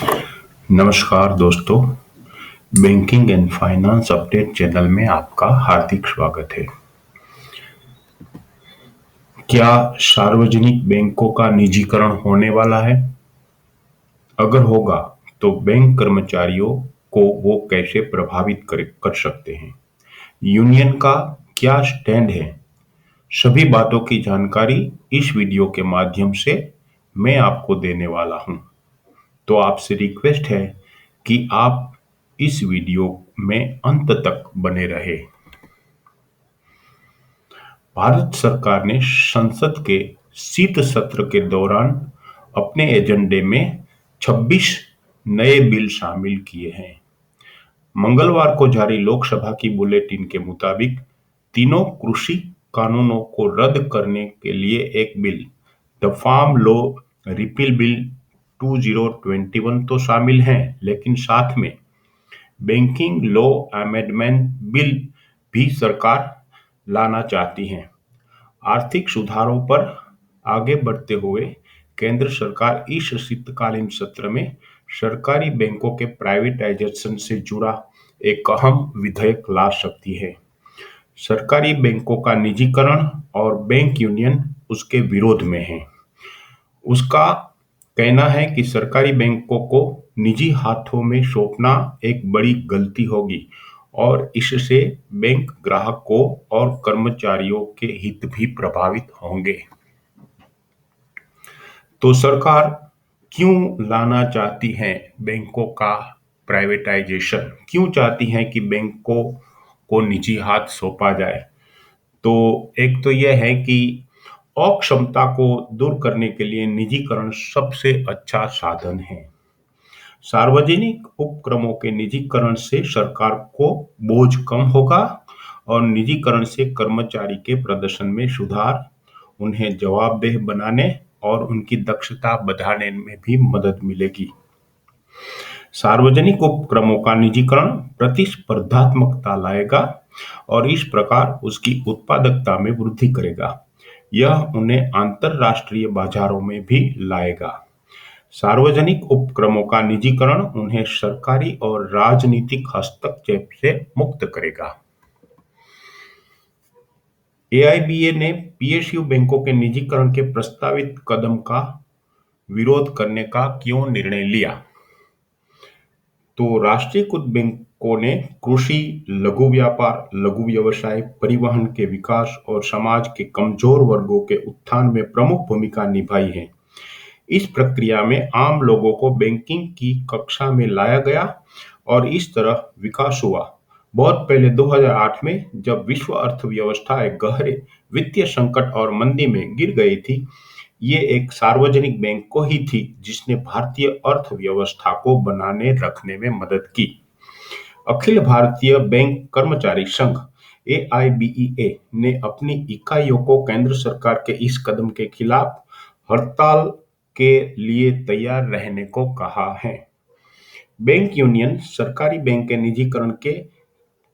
नमस्कार दोस्तों, banking and finance update channel में आपका हार्दिक स्वागत है। क्या सार्वजनिक बैंकों का निजीकरण होने वाला है? अगर होगा, तो बैंक कर्मचारियों को वो कैसे प्रभावित कर सकते हैं? यूनियन का क्या स्टैंड है? सभी बातों की जानकारी इस वीडियो के माध्यम से मैं आपको देने वाला हूं। तो आपसे रिक्वेस्ट है कि आप इस वीडियो में अंत तक बने रहे। भारत सरकार ने संसद के शीत सत्र के दौरान अपने एजेंडे में 26 नए बिल शामिल किए हैं। मंगलवार को जारी लोकसभा की बुलेटिन के मुताबिक तीनों कृषि कानूनों को रद्द करने के लिए एक bill, the farm law repeal bill 2021 तो शामिल है, लेकिन साथ में बैंकिंग लॉ अमेंडमेंट बिल भी सरकार लाना चाहती है। आर्थिक सुधारों पर आगे बढ़ते हुए केंद्र सरकार इस शीतकालीन सत्र में सरकारी बैंकों के प्राइवेटाइजेशन से जुड़ा एक अहम विधेयक ला सकती है। सरकारी बैंकों का निजीकरण और बैंक यूनियन उसके विरोध में है। उसका कहना है कि सरकारी बैंकों को निजी हाथों में सौंपना एक बड़ी गलती होगी और इससे बैंक ग्राहकों और कर्मचारियों के हित भी प्रभावित होंगे। तो सरकार क्यों लाना चाहती है बैंकों का प्राइवेटाइजेशन? क्यों चाहती है कि बैंकों को निजी हाथ सौंपा जाए? तो एक तो यह है कि अक्षमता को दूर करने के लिए निजीकरण सबसे अच्छा साधन है। सार्वजनिक उपक्रमों के निजीकरण से सरकार को बोझ कम होगा और निजीकरण से कर्मचारी के प्रदर्शन में सुधार, उन्हें जवाबदेह बनाने और उनकी दक्षता बढ़ाने में भी मदद मिलेगी। सार्वजनिक उपक्रमों का निजीकरण प्रतिस्पर्धात्मकता लाएगा और इस प्रकार उसकी उत्पादकता में वृद्धि करेगा। यह उन्हें अंतरराष्ट्रीय बाजारों में भी लाएगा। सार्वजनिक उपक्रमों का निजीकरण उन्हें सरकारी और राजनीतिक हस्तक्षेप से मुक्त करेगा। एआईबीए ने पीएसयू बैंकों के निजीकरण के प्रस्तावित कदम का विरोध करने का क्यों निर्णय लिया? तो राष्ट्रीयकृत बैंकों ने कृषि, लघु व्यापार, लघु व्यवसाय, परिवहन के विकास और समाज के कमजोर वर्गों के उत्थान में प्रमुख भूमिका निभाई है। इस प्रक्रिया में आम लोगों को बैंकिंग की कक्षा में लाया गया और इस तरह विकास हुआ। बहुत पहले 2008 में जब विश्व अर्थव्यवस्था एक गहरे वित्तीय संकट और मंदी में गिर गई थी, ये एक सार्वजनिक बैंक को ही थी जिसने भारतीय अर्थव्यवस्था को बनाने रखने में मदद की। अखिल भारतीय बैंक कर्मचारी संघ एआईबीईए ने अपनी इकाइयों को केंद्र सरकार के इस कदम के खिलाफ हड़ताल के लिए तैयार रहने को कहा है। बैंक यूनियन सरकारी बैंक के निजीकरण के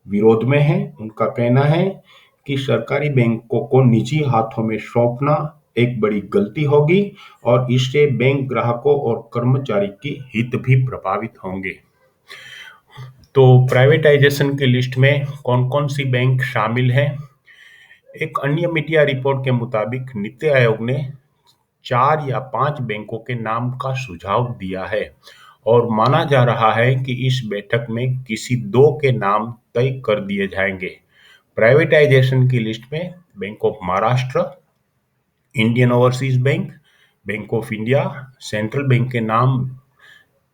विरोध में है। उनका कहना है कि सरकारी बैंकों को निजी हाथों में सौंपना एक बड़ी गलती होगी और इससे बैंक ग्राहकों और कर्मचारी के हित भी प्रभावित होंगे। तो प्राइवेटाइजेशन की लिस्ट में कौन कौन सी बैंक शामिल है? एक अन्य मीडिया रिपोर्ट के मुताबिक नीति आयोग ने 4 या 5 बैंकों के नाम का सुझाव दिया है और माना जा रहा है कि इस बैठक में किसी 2 के नाम तय कर दिए जाएंगे। प्राइवेटाइजेशन की लिस्ट में bank of Maharashtra, Indian overseas bank, bank of India, central bank के नाम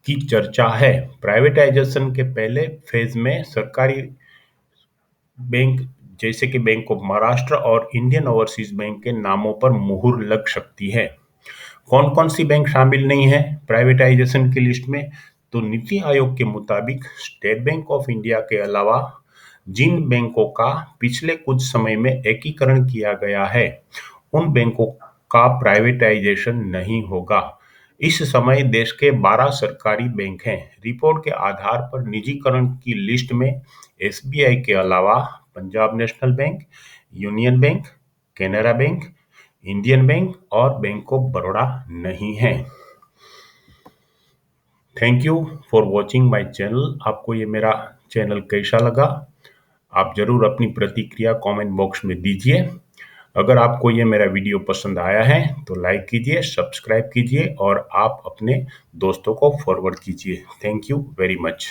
की चर्चा है। प्राइवेटाइजेशन के पहले फेज में सरकारी बैंक जैसे कि बैंक ऑफ महाराष्ट्र और इंडियन ओवरसीज बैंक के नामों पर मुहर लग सकती है। कौन कौन सी बैंक शामिल नहीं है प्राइवेटाइजेशन की लिस्ट में? तो नीति आयोग के मुताबिक स्टेट बैंक ऑफ इंडिया के अलावा जिन बैंकों का पिछले कुछ समय में एकीकरण किया गया है, उन बैंकों का प्राइवेटाइजेशन नहीं होगा। इस समय देश के 12 सरकारी बैंक हैं। रिपोर्ट के आधार पर निजीकरण की लिस्ट में एसबीआई के अलावा Punjab national bank, union bank, Canara bank, Indian bank और बैंक ऑफ बड़ौदा नहीं है। Thank you for watching my channel. आपको ये मेरा चैनल कैसा लगा? आप ज़रूर अपनी प्रतिक्रिया कमेंट बॉक्स में दीजिए। अगर आपको ये मेरा वीडियो पसंद आया है तो लाइक कीजिए, सब्सक्राइब कीजिए और आप अपने दोस्तों को फॉरवर्ड कीजिए। Thank you very much.